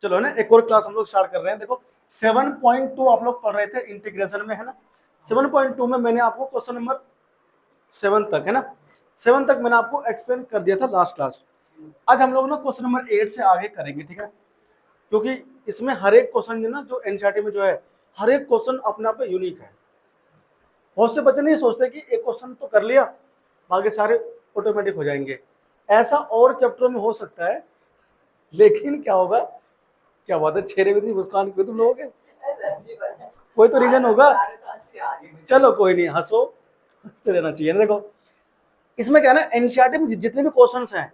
चलो है ना, एक और क्लास हम लोग स्टार्ट कर रहे हैं। देखो 7.2 आप लोग पढ़ रहे थे इंटीग्रेशन में, है ना। 7.2 में मैंने आपको क्वेश्चन नंबर 7 तक, है ना, 7 तक मैंने आपको एक्सप्लेन कर दिया था लास्ट क्लास। आज हम लोग ना क्वेश्चन नंबर 8 से आगे करेंगे, ठीक है, क्योंकि इसमें हर एक क्वेश्चन ना जो एनसीईआरटी में जो है, हर एक क्वेश्चन अपने आप में यूनिक है। बहुत से बच्चे नहीं सोचते कि एक क्वेश्चन तो कर लिया, बाकी सारे ऑटोमेटिक हो जाएंगे। ऐसा और चैप्टर में हो सकता है, लेकिन क्या होगा, क्या बात है, चेहरे में मुस्कान क्यों तुम लोगों के, कोई तो रीजन होगा। चलो कोई नहीं, हंसो, हंसते रहना चाहिए ना। देखो इसमें क्या है ना, एनसीईआरटी में जितने भी क्वेश्चंस हैं,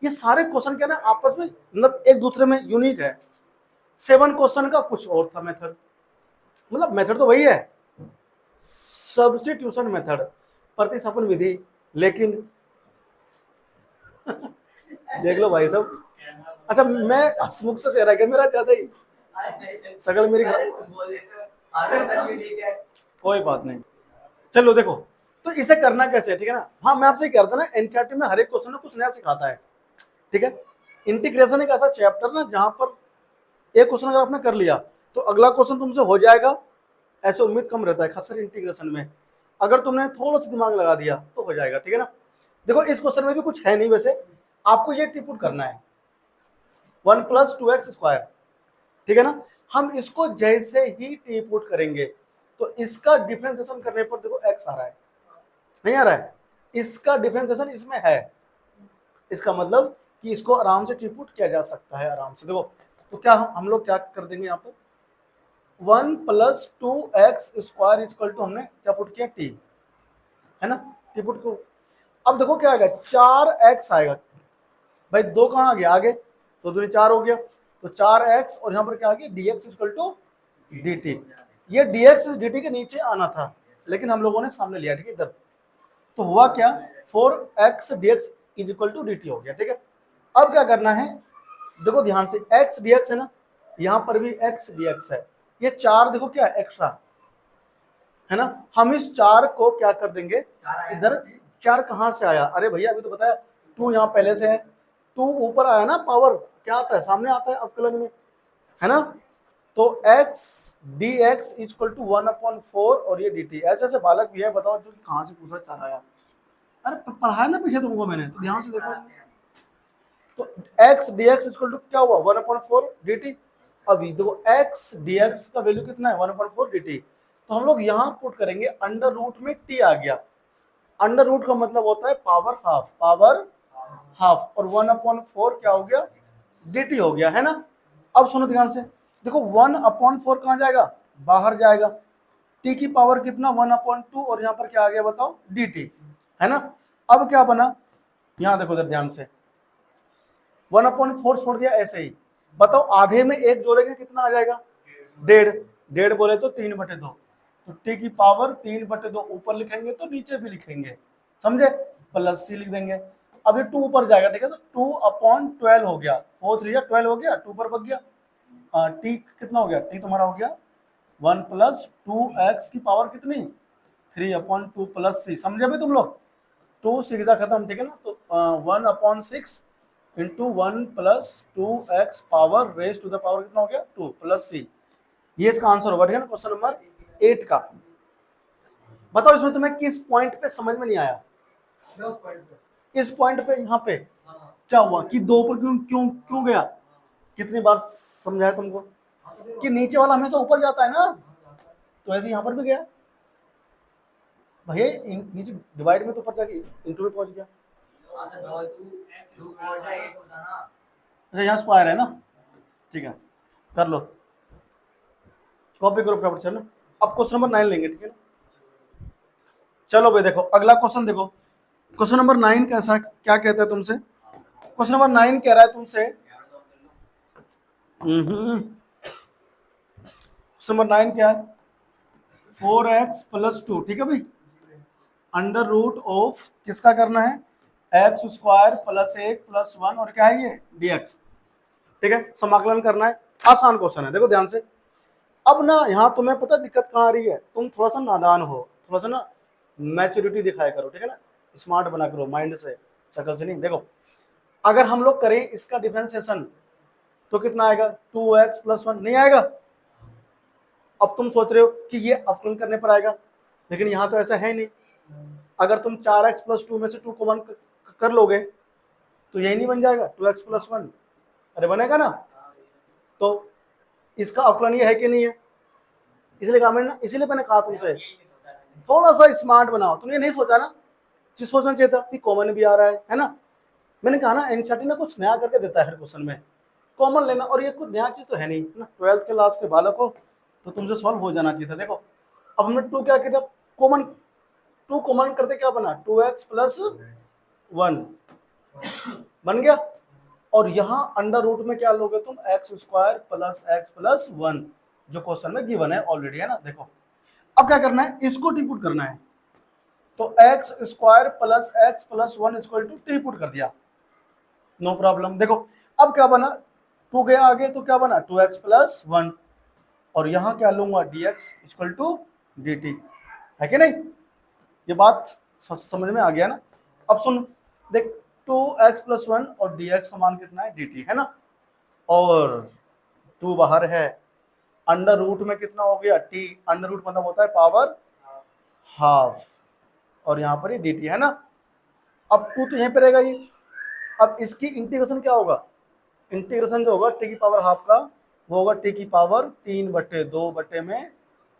ये सारे क्वेश्चन क्या है ना, आपस में मतलब एक दूसरे में यूनिक है। 7 क्वेश्चन का कुछ और था मेथड, मतलब मेथड तो वही है, सब्स्टिट्यूशन मेथड, प्रतिस्थापन विधि, लेकिन देख लो भाई साहब। अच्छा, मैं हंसमुख से चेहरा क्या मेरा ज्यादा ही, सकल मेरी कोई बात नहीं। चलो देखो, तो इसे करना कैसे है, ठीक है ना। हाँ, मैं आपसे कह रहा था ना, एनसीईआरटी में हर एक क्वेश्चन में कुछ नया सिखाता है, ठीक है। इंटीग्रेशन एक ऐसा चैप्टर ना जहां पर एक क्वेश्चन अगर आपने कर लिया तो अगला क्वेश्चन तुमसे हो जाएगा, ऐसे उम्मीद कम रहता है, खासकर इंटीग्रेशन में। अगर तुमने थोड़ा सा दिमाग लगा दिया तो हो जाएगा, ठीक है ना। देखो इस क्वेश्चन में भी कुछ है नहीं वैसे, आपको ये टी पुट करना है 1 + 2x², ठीक है ना। हम इसको जैसे ही टी पुट करेंगे तो इसका डिफरेंशिएशन करने पर देखो x आ रहा है, नहीं आ रहा है, इसका डिफरेंशिएशन इसमें है, इसका मतलब कि इसको आराम से टी पुट किया जा सकता है आराम से। देखो तो क्या हम लोग क्या कर देंगे यहाँ पर, 1 + 2x² = हमने क्या पुट किया, t, है ना, टी पुट को। अब देखो क्या आएगा, 4x आएगा, भाई 2 कहाँ आ गया आगे, तो 2 4 हो गया, तो 4x और यहाँ पर क्या आ गया, dx = dt। ये dx dt के नीचे आना था, लेकिन हम लोगों ने सामने लिया, ठीक है, इधर। तो हुआ क्या, 4x dx = dt हो गया, ठीक है। अब क्या करना है, देखो ध्यान से, x dx है ना, यहाँ पर भी x dx है, ये 4 देखो क्या एक्स्ट्रा है ना, हम इस 4 को क्या कर देंगे इधर। 4 कहाँ से आया, अरे भैया अभी तो बताया, 2 यहाँ पहले से है, 2 ऊपर आया ना, पावर क्या आता है, सामने आता है अवकलन में, है ना। तो x dx = 1/4 और ये dt। ऐसे ऐसे बालक भी है, बताओ जो कि कहाँ से पूछा चाह रहा है। अरे पढ़ाया ना पीछे तुमको मैंने, तो ध्यान से देखो। तो x dx = क्या हुआ, 1/4 dt। अभी देखो x dx का वैल्यू कितना है, 1/4 dt। तो हम लोग यहाँ पुट करेंगे, अंडर रूट में t आ गया, अंडर रूट का मतलब होता है पावर हाफ, पावर हाफ, और 1/4 क्या हो गया, dt हो गया, है ना। अब सुनो ध्यान से, देखो 1/4 कहाँ जाएगा, बाहर जाएगा, t की पावर कितना, 1/2, और यहाँ पर क्या आ गया बताओ, dt, है ना। अब क्या बना, यहाँ देखो इधर ध्यान से, 1/4 छोड़ दिया ऐसे ही, बताओ आधे में एक जोड़ेंगे कितना आ जाएगा, 1.5, 1.5 बोले तो 3/2, तो t की पावर 3/2 ऊपर लिखेंगे तो नीचे भी लिखेंगे, समझे, प्लस c लिख देंगे। अब ये 2 ऊपर जाएगा, ठीक है, तो 2/12 हो गया, 4 3 12 हो गया, 2 पर बच गया, t कितना हो गया, t तुम्हारा हो गया 1 + 2x की पावर कितनी, 3/2 प्लस c, समझे भाई तुम लोग, 2 6 खत्म, ठीक है ना। तो 1/6 × 1 + 2x power raise to the power कितना हो गया, 2 प्लस c, ये इसका आंसर होगा, ठीक है ना, क्वेश्चन नंबर 8 का। बताओ इसमें तुम्हें किस पॉइंट पे समझ में नहीं आया, इस पॉइंट पे, यहाँ पे क्या हुआ कि 2 पर क्यों क्यों क्यों गया, कितनी बार समझाया तुमको कि नीचे वाला हमेशा ऊपर जाता है ना, तो ऐसे यहाँ पर भी गया भैया, नीचे डिवाइड में तो ऊपर जाके इंटू में पहुंच गया। अच्छा यहाँ स्क्वायर है ना, ठीक है, कर लो, कॉपी करो फटाफट, चलो। अब क्वेश्चन नंबर 9 लेंगे, ठीक है ना। चलो भाई देखो अगला क्वेश्चन, देखो क्वेश्चन नंबर 9 कैसा, क्या कहता है तुमसे, क्वेश्चन नंबर 9 कह रहा है तुमसे, क्वेश्चन नंबर 9 क्या है, 4x + 2, ठीक है भाई, अंडर रूट ऑफ किसका करना है, x² + 1 + 1 और क्या है ये dx, ठीक है, समाकलन करना है, आसान क्वेश्चन है, देखो ध्यान से। अब ना यहाँ तुम्हें पता दिक्कत कहाँ आ रही है, तुम थोड़ा सा नादान हो, थोड़ा सा ना मैच्योरिटी दिखाया करो, ठीक है ना, स्मार्ट बना करो, माइंड से, शकल से नहीं। देखो अगर हम लोग करें इसका डिफरेंशिएशन, तो कितना आएगा 2x प्लस 1, नहीं आएगा। अब तुम सोच रहे हो कि ये अवकलन करने पर आएगा, लेकिन यहाँ तो ऐसा है नहीं। अगर तुम 4x प्लस 2 में से 2 कॉमन कर लोगे तो यही नहीं बन जाएगा 2x प्लस 1, अरे बनेगा ना। तो इसका अवकलन ये है कि नहीं है, इसीलिए मैंने कहा तुमसे थोड़ा सा स्मार्ट बनाओ। तुमने नहीं सोचा ना, चीज सोचना चाहिए था कि कॉमन भी आ रहा है ना। मैंने कहा ना एनसीईआरटी ना कुछ नया करके देता है हर क्वेश्चन में, कॉमन लेना, और ये कुछ नया चीज तो है नहीं ना। 12th क्लास के बालक हो तो तुमसे सॉल्व हो जाना चाहिए था। देखो अब हमने 2 क्या किया, कॉमन 2 कॉमन करते क्या बना 2x प्लस 1 बन गया, और यहाँ अंडर रूट में क्या लोगे तुम x square plus x plus 1 जो क्वेश्चन में गिवन है ऑलरेडी, है ना। देखो अब क्या करना है, इसको टी पुट करना है, तो x square plus x plus 1 equal to t put कर दिया, नो प्रॉब्लम। देखो अब क्या बना, 2 गया आगे तो क्या बना 2x प्लस 1, और यहाँ क्या लूंगा dx इक्वल टू dt, है कि नहीं। ये बात समझ में आ गया ना। अब सुन देख 2x प्लस 1 और dx का मान कितना है dt, है ना, और 2 बाहर है, अंडर रूट में कितना हो गया t, अंडर रूट मतलब होता है पावर हाफ, और यहाँ पर ये dt है ना। अब 2 तो यहीं पे रहेगा ये। अब इसकी इंटीग्रेशन क्या होगा, इंटीग्रेशन जो होगा t की पावर हाफ का वो होगा t की पावर 3/2 बटे में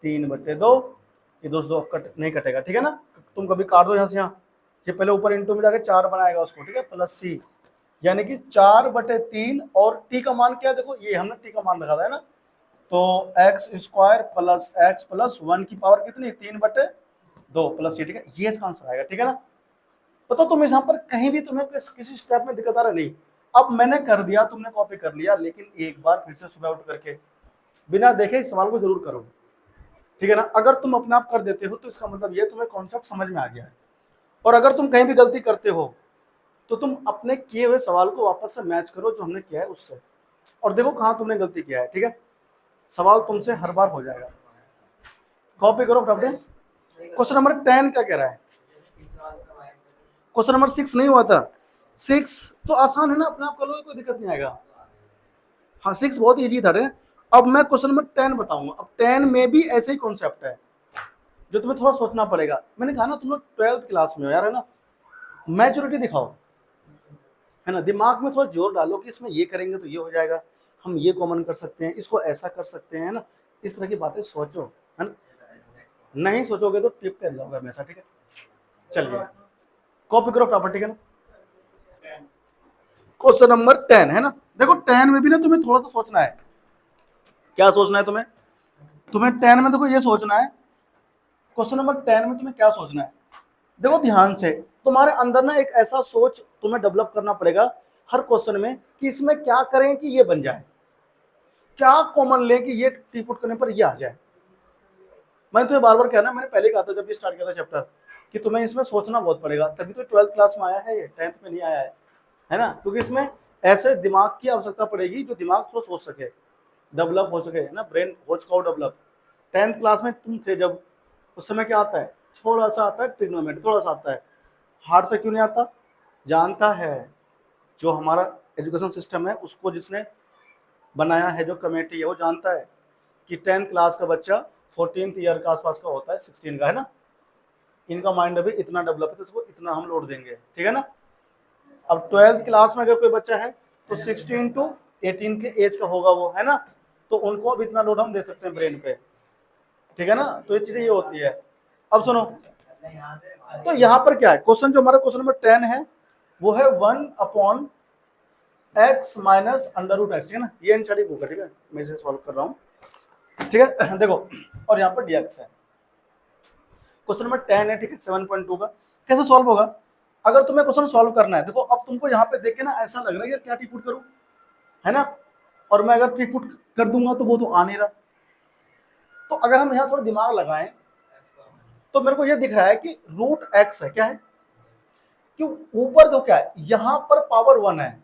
3/2, ये दोस्तों नहीं कटेगा, ठीक है ना। तुम कभी काट दो यहाँ से यहाँ, ये पहले ऊपर इंटू में जाके 4 बनाएगा उसको, ठीक है, प्लस c, यानी कि 4/3, और t का मान क्या है, देखो ये हमने t का मान रखा था, है ना। तो x square plus x plus 1 की पावर कितनी 3/2 प्लस c, ठीक है, ये इसका आंसर आएगा, ठीक है ना। पता तुम यहाँ पर कहीं भी तुम्हें किसी स्टेप में दिक्कत आ रहा नहीं, अब मैंने कर दिया, तुमने कॉपी कर लिया, लेकिन एक बार फिर से सुबह उठ करके बिना देखे इस सवाल को जरूर करो, ठीक है ना। अगर तुम अपने आप कर देते हो तो इसका मतलब ये तुम्हें कॉन्सेप्ट समझ में आ गया है, और अगर तुम कहीं भी गलती करते हो तो तुम अपने किए हुए सवाल को वापस से मैच करो जो हमने किया है उससे, और देखो कहाँ तुमने गलती किया है, ठीक है। सवाल तुमसे हर बार हो जाएगा, कॉपी करो फटाफट। क्वेश्चन नंबर 10 क्या कह रहा है, क्वेश्चन नंबर 6 नहीं हुआ था, 6 तो आसान है ना, अपने आप कर लो, कोई दिक्कत नहीं आएगा। हाँ 6 बहुत इजी था रे। अब मैं क्वेश्चन नंबर 10 बताऊंगा। अब 10 में भी ऐसे ही कॉन्सेप्ट है जो तुम्हें थोड़ा सोचना पड़ेगा। मैंने कहा ना तुम लोग 12th क्लास में हो यार, है ना, मैच्योरिटी दिखाओ, है ना, दिमाग में थोड़ा जोर डालो कि इसमें ये करेंगे तो ये हो जाएगा, हम ये कॉमन कर सकते हैं, इसको ऐसा कर सकते हैं ना, इस तरह की बातें सोचो, है ना। नहीं सोचोगे तो टिपते रह जाओगे हमेशा, ठीक है। चलिए कॉपी करो प्रॉपर, ठीक है ना। क्वेश्चन नंबर 10 है ना। देखो 10 में भी ना तुम्हें थोड़ा सा सोचना है। क्या सोचना है तुम्हें 10 में देखो ये सोचना है, क्वेश्चन नंबर 10 में तुम्हें क्या सोचना है, देखो ध्यान से, तुम्हारे अंदर ना एक ऐसा सोच तुम्हें डेवलप करना पड़ेगा हर क्वेश्चन में कि इसमें क्या करें कि ये बन जाए, क्या कॉमन लें कि ये टी पुट करने पर ये आ जाए। मैंने तुम्हें बार बार कहना, मैंने पहले कहा था जब ये स्टार्ट किया था चैप्टर कि तुम्हें इसमें सोचना बहुत पड़ेगा, तभी तो 12th क्लास में आया है, ये 10th में नहीं आया है ना, क्योंकि इसमें ऐसे दिमाग की आवश्यकता पड़ेगी जो दिमाग थोड़ा सोच सके, डेवलप हो सके, है ना, ब्रेन हो चुका हो डेवलप। 10th क्लास में तुम थे जब, उस समय क्या आता है, थोड़ा सा आता है ट्रिग्नोमेट्री, थोड़ा सा आता है, हार्ड से क्यों नहीं आता, जानता है जो हमारा एजुकेशन सिस्टम है उसको जिसने बनाया है, जो कमेटी है, वो जानता है कि 10th क्लास का बच्चा 14th ईयर के आसपास का होता है, 16 का, है ना। इनका माइंड अभी इतना डेवलप है तो उसको इतना हम लोड देंगे, ठीक है ना। अब 12th क्लास में अगर कोई बच्चा है तो 16 टू 18 के एज का होगा वो, है ना, तो उनको अब इतना लोड हम दे सकते हैं ब्रेन पे, ठीक है ना। तो ये चीजें ये होती है। अब सुनो, तो यहाँ पर क्या है, क्वेश्चन जो हमारा क्वेश्चन नंबर 10 है वो है 1/x minus under root x, ठीक है ना, ये एनसीईआरटी बुक है, ठीक है, मैं इसे सॉल्व कर रहा हूँ, ठीक है। देखो और यहाँ पर dx है, क्वेश्चन नंबर 10 है, ठीक है, 7.2 का। कैसे सॉल्व होगा, अगर तुम्हें क्वेश्चन सॉल्व करना है, देखो अब तुमको यहाँ पे देख के ना ऐसा लग रहा है यार क्या टी पुट करूं, है ना, और मैं अगर टी पुट कर दूंगा तो वो तो आ नहीं रहा। तो अगर हम यहाँ थोड़ा दिमाग लगाएं तो मेरे को ये दिख रहा है कि रूट एक्स है, क्या है, क्यों ऊपर तो क्या है, यहाँ पर पावर 1 है,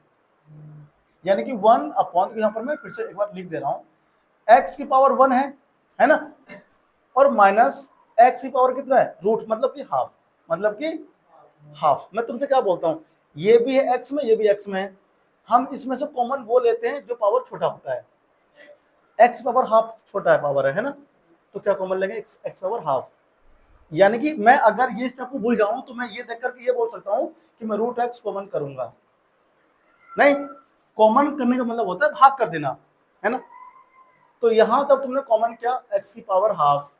यानी कि 1 अपॉन, यहाँ पर मैं फिर से एक बार लिख दे रहा हूँ, एक्स की पावर 1 है ना, और माइनस एक्स की पावर कितना है रूट, मतलब कि हाफ, मतलब कि हाफ। मैं तुमसे क्या बोलता हूँ, ये भी है एक्स में, ये भी एक्स में है, हम इसमें से कॉमन वो लेते हैं जो पावर छोटा होता है, एक्स पावर हाफ छोटा है पावर है ना, तो क्या कॉमन लेंगे, एक्स पावर हाफ। यानी कि मैं अगर ये स्टेप को भूल जाऊं तो मैं ये देख करके ये बोल सकता हूं कि मैं रूट एक्स कॉमन करूंगा, नहीं, कॉमन करने का मतलब होता है भाग कर देना, है ना। तो यहां तब तुमने कॉमन किया एक्स की पावर हाफ,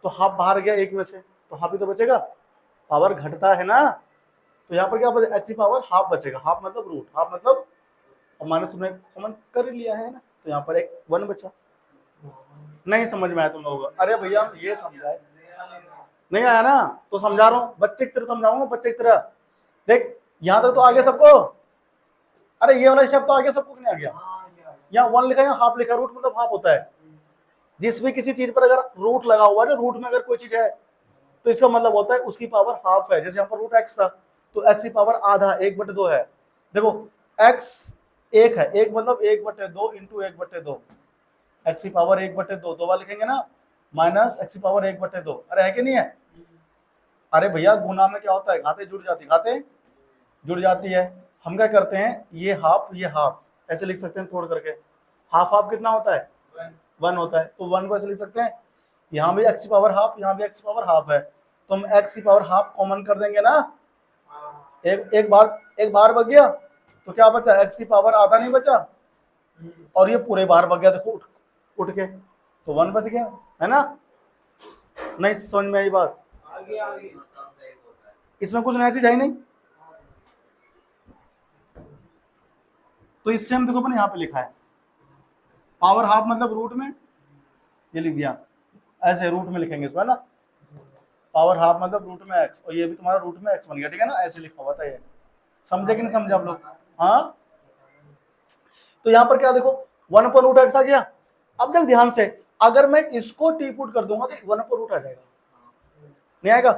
तो हाफ बाहर गया एक में से, तो हाफ ही तो बचेगा, पावर घटता है ना, तो यहाँ पर क्या बचेगा, एक्स की पावर हाफ बचेगा, हाफ मतलब रूट, हाफ मतलब, और माइनस तुमने कॉमन कर लिया है ना, तो यहाँ पर एक 1 बचा। नहीं समझ में आया तुम लोगों को, अरे भैया हम ये समझाए, नहीं आया ना, तो समझा रहा हूँ, बच्चे की तरह समझाऊंगा, बच्चे की तरह। देख यहाँ तक तो आगे सबको, अरे ये वाला स्टेप तो आगे सबको नहीं आ गया, यहाँ 1 लिखा है, यहाँ हाफ लिखा, रूट मतलब हाफ होता है, जिस भी किसी चीज पर अगर रूट लगा हुआ है ना, रूट में अगर कोई चीज है तो इसका मतलब होता है उसकी पावर हाफ है। जैसे यहाँ पर रूट एक्स था, तो एक्स की पावर आधा 1/2 है। देखो एक्स 1 है, 1 मतलब 1/2 इंटू 1/2, एक्स की पावर 1/2 दो बार लिखेंगे ना, माइनस एक्स की पावर 1/2, अरे है कि नहीं है, अरे भैया गुना में क्या होता है, घाते जुड़ जाती, घाते जुड़ जाती है। हम क्या करते हैं, ये हाफ ऐसे लिख सकते हैं तोड़ करके, हाफ हाफ कितना होता है, 1 होता है, तो 1 को ऐसे लिख सकते हैं, यहाँ भी एक्स की पावर हाफ, यहाँ भी एक्स की पावर हाफ है, तो हम एक्स की पावर हाफ कॉमन कर देंगे ना, एक बार बच गया, तो क्या बचा, एक्स की पावर आधा नहीं बचा, और ये पूरे बार बच गया, देखो उठ के, तो 1 बच गया, है ना। नहीं समझ में आई बात, इसमें कुछ नया चीज है ही नहीं। तो इससे हम देखो अपने यहाँ पे लिखा है पावर हाफ मतलब रूट में, ये लिख दिया, ऐसे रूट में लिखेंगे इसको, है ना, पावर हाफ मतलब रूट में एक्स, और ये भी तुम्हारा रूट में एक्स बन गया, ठीक है ना, ऐसे लिखा हुआ था ये, समझे कि नहीं समझे आप लोग, हाँ। तो यहाँ पर क्या देखो 1/√x आ गया। अब देख ध्यान से, अगर मैं इसको टी पुट कर दूंगा तो 1/रूट आ जाएगा, नहीं आएगा।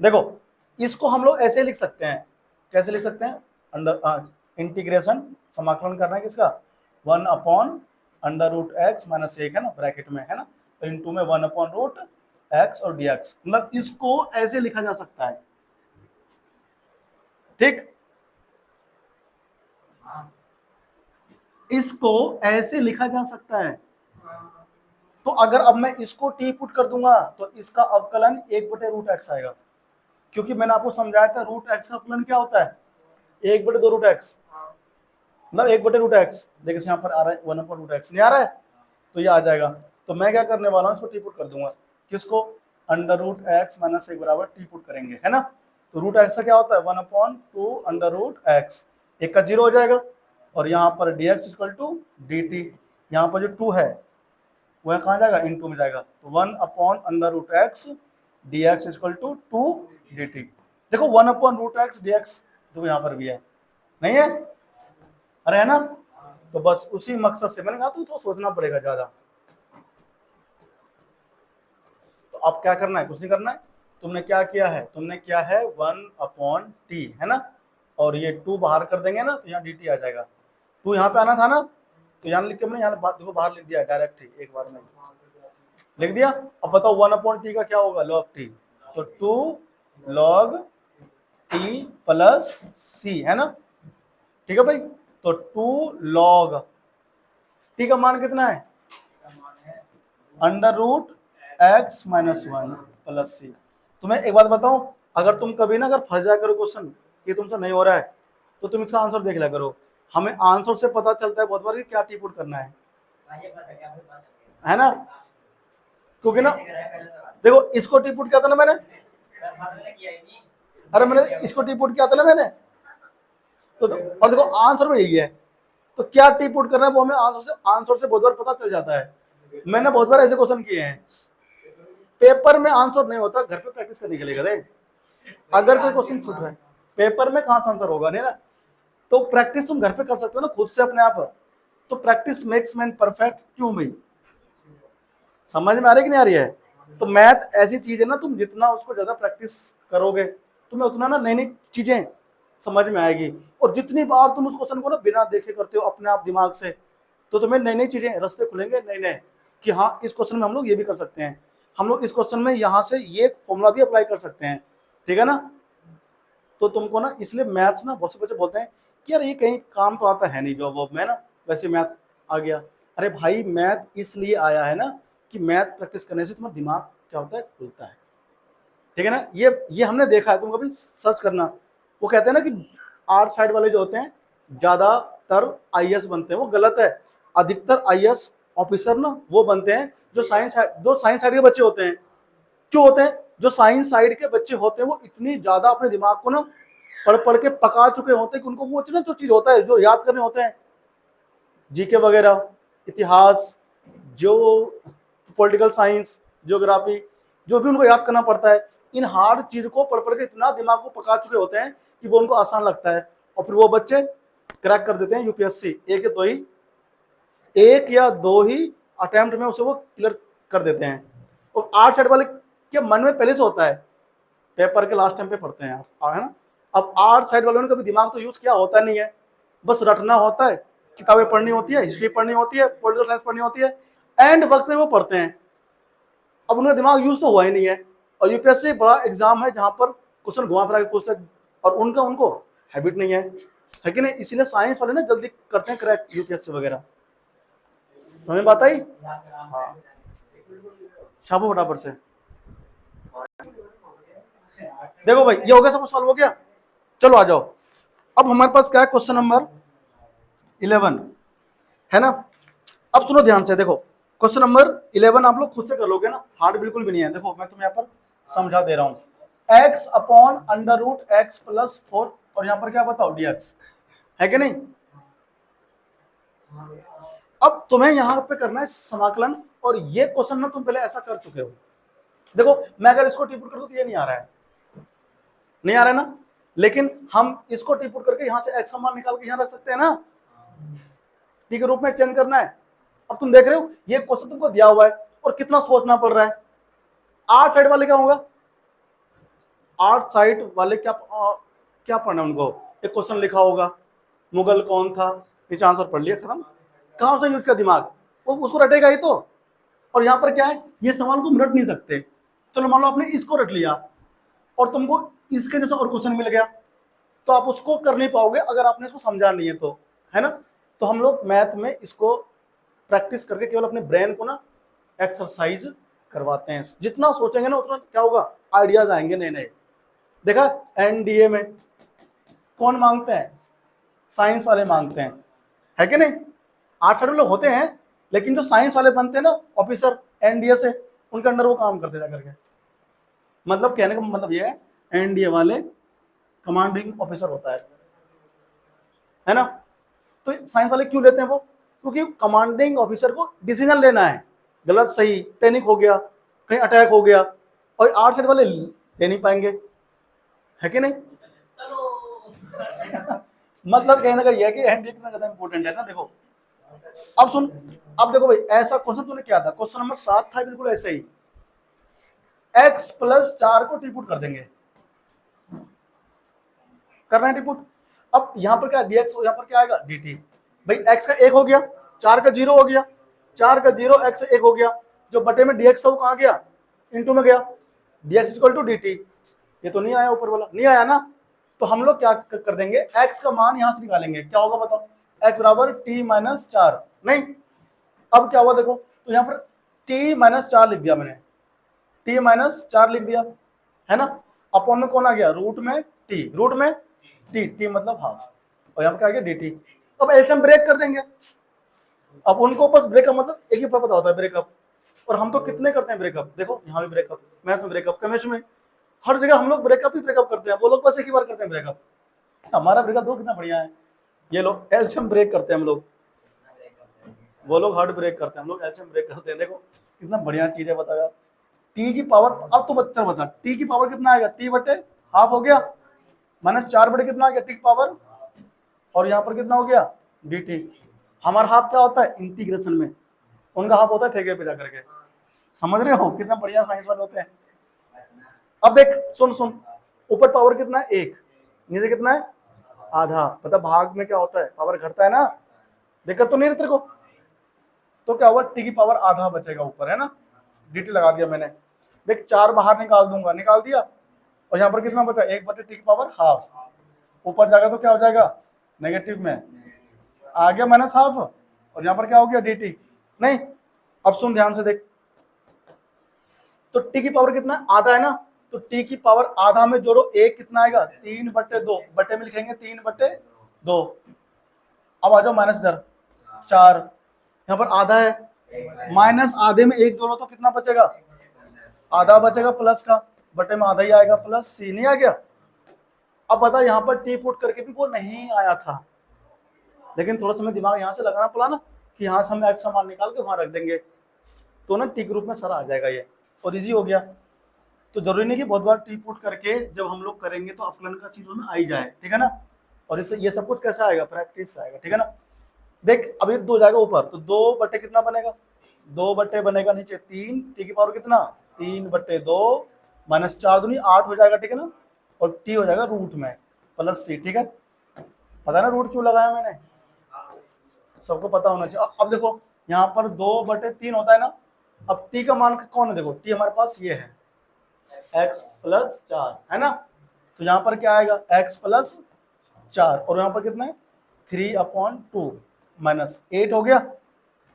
देखो इसको हम लोग ऐसे लिख सकते हैं, कैसे लिख सकते हैं, अंडर इंटीग्रेशन, समाकलन करना है किसका, 1/√x माइनस 1 है ना ब्रैकेट में, है ना, तो इंटू में 1/√x और dx, मतलब इसको ऐसे लिखा जा सकता है, ठीक, इसको ऐसे लिखा जा सकता है। तो अगर अब मैं इसको टी पुट कर दूंगा तो इसका अवकलन 1/√x आएगा, क्योंकि मैंने आपको समझाया था रूट एक्स का अवकलन क्या होता है, 1/2√x, मतलब 1/√x। देखिए यहाँ पर आ रहा है 1/√x, नहीं आ रहा है, तो ये आ जाएगा। तो मैं क्या करने वाला हूँ, इसको टी पुट कर दूंगा, किसको, √x माइनस 1 बराबर टी पुट करेंगे, है ना। तो रूट एक्स का क्या होता है, 1/2√x, एक का 0 हो जाएगा, और यहाँ पर dx इक्वल टू dt, यहाँ पर जो 2 है वह कहाँ जाएगा, इनटू में जाएगा, तो 1/√x dx equal to 2 dt। देखो 1/√x dx तो यहाँ पर भी है, नहीं है, अरे है ना। तो बस उसी मकसद से मैंने कहा तो सोचना पड़ेगा ज्यादा। तो अब क्या करना है, कुछ नहीं करना है, तुमने क्या किया है, तुमने किया है 1/t, है ना, और ये 2 बाहर कर देंगे ना, तो यहाँ dt आ जाएगा, 2 यहाँ पे आना था ना, तो यहाँ लिख के मैंने यहाँ देखो बाहर लिख दिया डायरेक्ट ही, एक बार में लिख दिया। अब बताओ 1/t का क्या होगा, log t, तो 2 log t प्लस c, है ना, ठीक है भाई। तो 2 log t का मान कितना है, √x माइनस 1 प्लस c। तुम्हें एक बात बताऊं, अगर तुम कभी ना अगर फंस जाया करो क्वेश्चन कि तुमसे नहीं हो रहा है, तो तुम इसका आंसर देख लिया करो, हमें आंसर से पता चलता है बहुत बार कि क्या टी पुट करना है ना, क्योंकि ना देखो इसको टी पुट किया था ना मैंने, अरे मैंने इसको टी पुट किया था ना मैंने, तो और देखो आंसर में यही है, तो क्या टी पुट करना है वो हमें आंसर से बहुत बार पता चल जाता है। मैंने बहुत बार ऐसे क्वेश्चन किए हैं, पेपर में आंसर नहीं होता, घर पे प्रैक्टिस करने के लिए गए, अगर कोई क्वेश्चन छूट रहा है पेपर में कहां से आंसर होगा, नहीं ना, तो प्रैक्टिस तुम घर पे कर सकते हो ना खुद से अपने आप, तो प्रैक्टिस मेक्स मैन परफेक्ट, क्यों भाई, समझ में आ रही कि नहीं आ रही है। तो मैथ ऐसी चीज है ना, तुम जितना उसको ज्यादा प्रैक्टिस करोगे तुम्हें उतना ना नई नई चीजें समझ में आएगी, और जितनी बार तुम उस क्वेश्चन को ना बिना देखे करते हो अपने आप दिमाग से, तो तुम्हें नई नई चीजें रास्ते खुलेंगे नए नए, कि हाँ इस क्वेश्चन में हम लोग ये भी कर सकते हैं, हम लोग इस क्वेश्चन में यहाँ से ये फॉर्मूला भी अप्लाई कर सकते हैं, ठीक है ना। तो तुमको ना इसलिए मैथ्स ना बहुत से बच्चे बोलते हैं कि यार ये कहीं काम तो आता है नहीं जॉब वॉब में ना, वैसे मैथ आ गया। अरे भाई मैथ इसलिए आया है ना कि मैथ प्रैक्टिस करने से तुम्हारा दिमाग क्या होता है, खुलता है, ठीक है ना। ये हमने देखा है, तुम कभी सर्च करना। वो कहते हैं ना कि आर्ट साइड वाले जो होते हैं ज्यादातर आईएएस बनते हैं, वो गलत है। अधिकतर आईएएस ऑफिसर ना वो बनते हैं जो साइंस साइड के बच्चे होते हैं। क्यों होते हैं? जो साइंस साइड के बच्चे होते हैं वो इतनी ज्यादा अपने दिमाग को ना पढ़ पढ़ के पका चुके होते हैं कि उनको वो ना जो चीज होता है जो याद करने होते हैं, जीके वगैरह, इतिहास, जो पॉलिटिकल साइंस, ज्योग्राफी, जो भी उनको याद करना पड़ता है, इन हार्ड चीज को पढ़ पढ़ के इतना दिमाग को पका चुके होते हैं कि वो उनको आसान लगता है, और फिर वो बच्चे क्रैक कर देते हैं यूपीएससी। एक या दो ही अटेम्प्ट में उसे वो क्लियर कर देते हैं। और आर्ट साइड वाले के मन में पहले से होता है, पेपर के लास्ट टाइम पे पढ़ते हैं यार, है ना। अब आर्ट साइड वालों ने कभी दिमाग तो यूज किया होता नहीं है, बस रटना होता है, किताबें पढ़नी होती है, हिस्ट्री पढ़नी होती है, पॉलिटिकल साइंस पढ़नी होती है, एंड वक्त पे वो पढ़ते हैं। अब उनका दिमाग यूज तो हुआ ही नहीं है। और यूपीएससी बड़ा एग्जाम है जहां पर क्वेश्चन घुमा फिरा के पूछते हैं, और उनको हैबिट नहीं है कि नहीं, इसीलिए साइंस वाले ना जल्दी करते हैं क्रैक यूपीएससी वगैरह। समझ बात आई? हाँ, छापो फटाफट से। देखो भाई ये हो गया, सब सॉल्व हो गया। चलो आ जाओ, अब हमारे पास क्या है, क्वेश्चन नंबर 11 है ना। अब सुनो ध्यान से, देखो क्वेश्चन नंबर 11 आप लोग खुद से कर लोगे ना, हार्ड बिल्कुल भी नहीं है। देखो मैं तुम्हें यहाँ पर समझा दे रहा हूँ, x upon under root x plus 4, और यहाँ पर क्या बताओ dx, है कि नहीं। अब तुम्हें यहाँ पे करना है समाकलन, और ये क्वेश्चन ना तुम पहले ऐसा कर चुके हो। देखो मैं अगर इसको टिपुट कर दूं तो ये नहीं आ रहा है, नहीं आ रहा है ना, लेकिन हम इसको टिपुट करके यहाँ से x का मान निकाल के यहाँ रख सकते हैं ना, टी के रूप में चेंज करना है। अब तुम देख रहे हो ये क्वेश्चन तुमको दिया हुआ है और कितना सोचना पड़ रहा है। आर्ट साइड वाले क्या होगा, आर्ट साइड वाले क्या पढ़ना है उनको, एक क्वेश्चन लिखा होगा मुगल कौन था, नीचे आंसर पढ़ लिया, खत्म। कहां उसने यूज किया दिमाग, वो उसको रटेगा ही तो। और यहाँ पर क्या है, ये सवाल तुम रट नहीं सकते। चलो मान लो आपने इसको रट लिया और तुमको इसके जैसा और क्वेश्चन मिल गया, तो आप उसको कर नहीं पाओगे अगर आपने इसको समझा नहीं है तो, है ना। तो हम लोग मैथ में इसको प्रैक्टिस करके केवल अपने ब्रेन को ना एक्सरसाइज करवाते हैं। जितना सोचेंगे ना उतना क्या होगा, आइडियाज आएंगे नए नए। देखा एनडीए में कौन मांगते हैं, साइंस वाले मांगते हैं, है कि नहीं। आर्ट्स वाले लोग होते हैं, लेकिन जो साइंस वाले बनते हैं ना ऑफिसर एनडीए से, उनके अंडर वो काम करते जा करके। मतलब कहने का मतलब ये है, एनडीए वाले कमांडिंग ऑफिसर होता है ना। तो साइंस वाले क्यों लेते हैं वो, क्योंकि कमांडिंग ऑफिसर को डिसीजन लेना है, गलत सही, पैनिक हो गया, कहीं अटैक हो गया, और आर्ट साइड वाले ले नहीं पाएंगे, है कि नहीं। मतलब कहने का यह है कि एनडीए कितना ज्यादा इंपॉर्टेंट है ना। देखो अब सुन, अब देखो भाई ऐसा क्वेश्चन तूने क्या था, क्वेश्चन नंबर 7 था बिल्कुल ऐसे ही, x प्लस 4 को टिपुट कर देंगे, करना है टिपुट। अब यहाँ पर क्या dx, यहाँ पर क्या आएगा dt। भाई x का 1 हो गया, 4 का 0 हो गया, 4 का 0 x 1 हो गया, जो बटे में dx था वो कहाँ गया, इनटू में गया, dx इक्वल टू dt। ये तो नहीं आया ऊपर वाला, नहीं आया ना। तो हम लोग क्या कर देंगे, x का मान यहां से निकालेंगे, क्या होगा बताओ, x बराबर t माइनस 4, नहीं। अब क्या हुआ देखो, तो यहाँ पर t माइनस 4 लिख दिया मैंने, t माइनस 4 लिख दिया, है ना। अपॉन में कौन आ गया, रूट में t, रूट में t मतलब हाफ, और यहाँ पर क्या आ गया dt। अब एलसीएम ब्रेक कर देंगे। अब उनको बस ब्रेकअप मतलब एक ही पता होता है ब्रेकअप, और हम तो कितने करते हैं ब्रेकअप, देखो यहाँ भी ब्रेकअप, मैथ में ब्रेकअप, केमिस्ट्री में, हर जगह हम लोग ब्रेकअप ही ब्रेकअप करते हैं। वो लोग बस एक ही बार करते हैं ब्रेकअप, हमारा ब्रेकअप दो कितना बढ़िया है। ये लोग एलसीएम ब्रेक करते हैं हम लोग, वो लोग हार्ड ब्रेक करते हैं, हम लोग एलसीएम ब्रेक करते हैं। देखो कितना बढ़िया चीज है, बताया टी की पावर। अब तो बच्चा बता टी की पावर कितना आएगा, टी बटे हाफ हो गया, माइनस 4 बटे कितना आ गया टी की पावर, और यहाँ पर कितना हो गया dt। हमारा हाफ क्या होता है इंटीग्रेशन में, उनका हाफ होता है ठेके पे जाकर के। समझ रहे हो कितना बढ़िया साइंस वाले होते हैं। अब देख सुन सुन, ऊपर पावर कितना है 1, नीचे कितना है आधा। पता भाग में क्या होता है, पावर घटता है ना, दिक्कत तो नहीं रहती को। तो क्या हुआ, टी की पावर आधा बचेगा ऊपर, है ना, dt लगा दिया मैंने। देख 4 बाहर निकाल दूंगा, निकाल दिया, और यहाँ पर कितना बचा, 1/t⁻½ ऊपर जाएगा तो क्या हो जाएगा, नेगेटिव में आ गया -½ और यहाँ पर क्या हो गया dt। नहीं, अब सुन ध्यान से देख, तो t की पावर कितना है, आधा है ना, तो t की पावर आधा में जोड़ो, एक कितना आएगा 3/2, बटे में लिखेंगे 3/2। अब आ जाओ माइनस इधर 4, यहाँ पर आधा है, माइनस आधे में एक जोड़ो तो कितना बचेगा, आधा बचेगा प्लस का, बटे में आधा ही आएगा प्लस c, नहीं आ गया। अब बता, यहाँ पर t पुट करके भी वो नहीं आया था, लेकिन थोड़ा समय दिमाग यहाँ से लगाना पड़ा ना, कि यहाँ से हम x का मान निकाल के वहां रख देंगे, तो ना t ग्रुप में सारा आ जाएगा ये, और इजी हो गया। तो जरूरी नहीं कि बहुत बार t पुट करके जब हम लोग करेंगे तो अवकलन का चीज हमें आ ही जाए, ठीक है ना। और इससे ये सब कुछ कैसा आएगा, प्रैक्टिस आएगा, ठीक है ना। देख अब ये 2 जाएगा ऊपर, तो 2 बटे कितना बनेगा, 2 बटे बनेगा नीचे 3, t की पावर कितना 3/2 -4 दूनी 8 हो जाएगा, ठीक है ना। और t हो जाएगा रूट में प्लस c, ठीक है। पता है ना रूट क्यों लगाया मैंने, सबको पता होना चाहिए। अब देखो यहाँ पर 2/3 होता है ना, अब t का मान कौन है, देखो t हमारे पास ये है x + 4 है ना, तो यहाँ पर क्या आएगा x + 4 और यहाँ पर कितना है 3/2 -8 हो गया,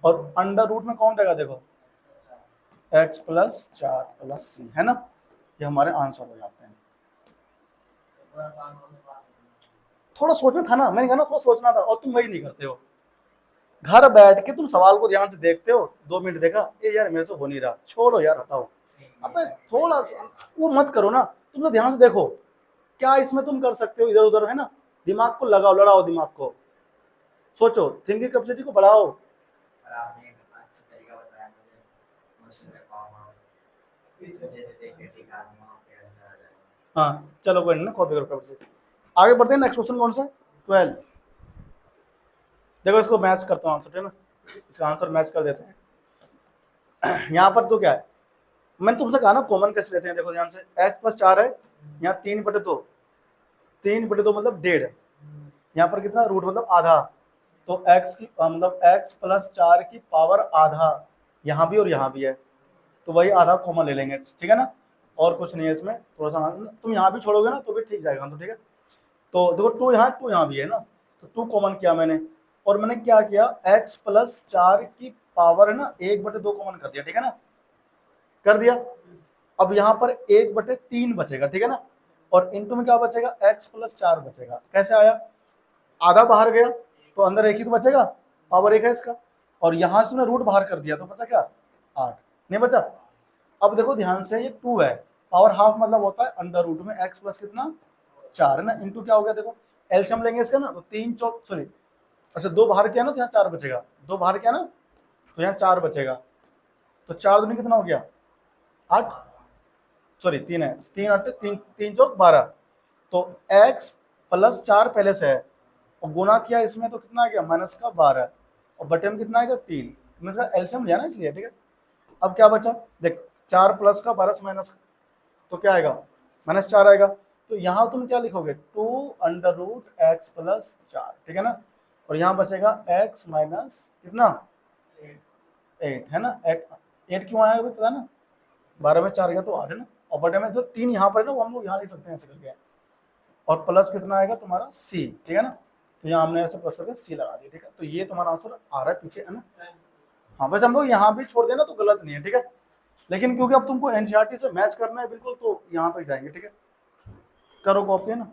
और अंडर रूट में कौन रहेगा, देखो x + 4 + c, है ना। ये हमारे आंसर हो जाते हैं। थोड़ा सोचना था ना, मैंने कहा ना थोड़ा सोचना था, और तुम वही नहीं करते हो। घर बैठ के तुम सवाल को ध्यान से देखते हो, 2 मिनट देखा, ये यार मेरे से हो नहीं रहा, छोड़ो यार, हटाओ। अब थोड़ा सा वो मत करो ना, तुम तो ध्यान से देखो क्या इसमें तुम कर सकते हो, इधर उधर, है ना। दिमाग को लगाओ, लड़ाओ दिमाग को, सोचो, थिंकिंग कैपेसिटी को बढ़ाओ। आपने एक अच्छा तरीका बताया मुझे, मुश्किल में जैसे देख के सीखा आंसर आ जाएगा। हाँ चलो कोई नहीं, कॉपी करो पेपर से, आगे बढ़ते हैं। नेक्स्ट क्वेश्चन कौन सा है, 12। देखो इसको मैच करता हूँ आंसर, है ना, इसका आंसर मैच कर देते हैं। यहाँ पर तो क्या है, मैंने तुमसे कहा ना कॉमन कैसे लेते हैं, देखो ध्यान से, x + 4 है, यहाँ 3/2, 3/2 मतलब 1.5, यहाँ पर कितना रूट मतलब आधा, तो x की मतलब x + 4 की पावर आधा, यहाँ भी और यहाँ भी है, तो वही आधा कॉमन ले लेंगे, ठीक है ना। और कुछ नहीं है इसमें, थोड़ा सा तुम यहाँ भी छोड़ोगे ना तो भी ठीक जाएगा, तो ठीक है। तो देखो 2 यहाँ भी है ना, तो 2 कॉमन किया मैंने, और मैंने क्या किया, x + 4 की पावर है ना 1/2 कॉमन कर दिया, ठीक है ना, कर दिया। अब यहाँ पर 1/3 बचेगा, ठीक है ना, और इनटू में क्या बचेगा, x + 4 बचेगा। कैसे आया, आधा बाहर गया तो अंदर एक ही तो बचेगा, पावर 1 है इसका, और यहाँ से तुमने रूट बाहर कर दिया तो बचा क्या 8, नहीं बचा। अब देखो ध्यान से, ये 2 है, पावर हाफ मतलब होता है अंडर रूट में x + कितना 4 है ना, इंटू क्या हो गया, देखो एलसीएम लेंगे इसका ना, तो 3 चौक सॉरी, अच्छा 2 बाहर किया ना तो यहाँ 4 बचेगा, 2 बाहर किया ना तो यहाँ 4 बचेगा, तो 4 दूनी कितना हो गया 8, सॉरी 3 है, 3 8 3 चौक 12, तो x + 4 पहले से है, और गुना किया इसमें तो कितना आ गया -12, और बटे में कितना आएगा 3, मैंने इसका एलसीएम लिया ना इसलिए, ठीक है। अब क्या बचा, देख 4 प्लस का 12 से माइनस, तो क्या आएगा -4 आएगा, तो यहाँ तुम क्या लिखोगे 2√x + 4, ठीक है ना, और यहाँ बचेगा x माइनस कितना 8, है ना, 8 क्यों आया पता है ना, 12 में 4 गया तो 8 है ना, और बटे में जो 3 यहाँ पर है ना वो हम लोग यहाँ लिख सकते हैं ऐसे करके, और प्लस कितना आएगा तुम्हारा c, ठीक है ना, तो यहाँ हमने ऐसे प्लस करके c लगा दिया, ठीक है। तो ये तुम्हारा आंसर आ रहा है पीछे, है ना। हाँ वैसे हम लोग यहाँ भी छोड़ देना तो गलत नहीं है, ठीक है, लेकिन क्योंकि अब तुमको एनसीईआरटी से मैच करना है बिल्कुल, तो यहाँ तक जाएंगे, ठीक है। करो कॉपी, है ना।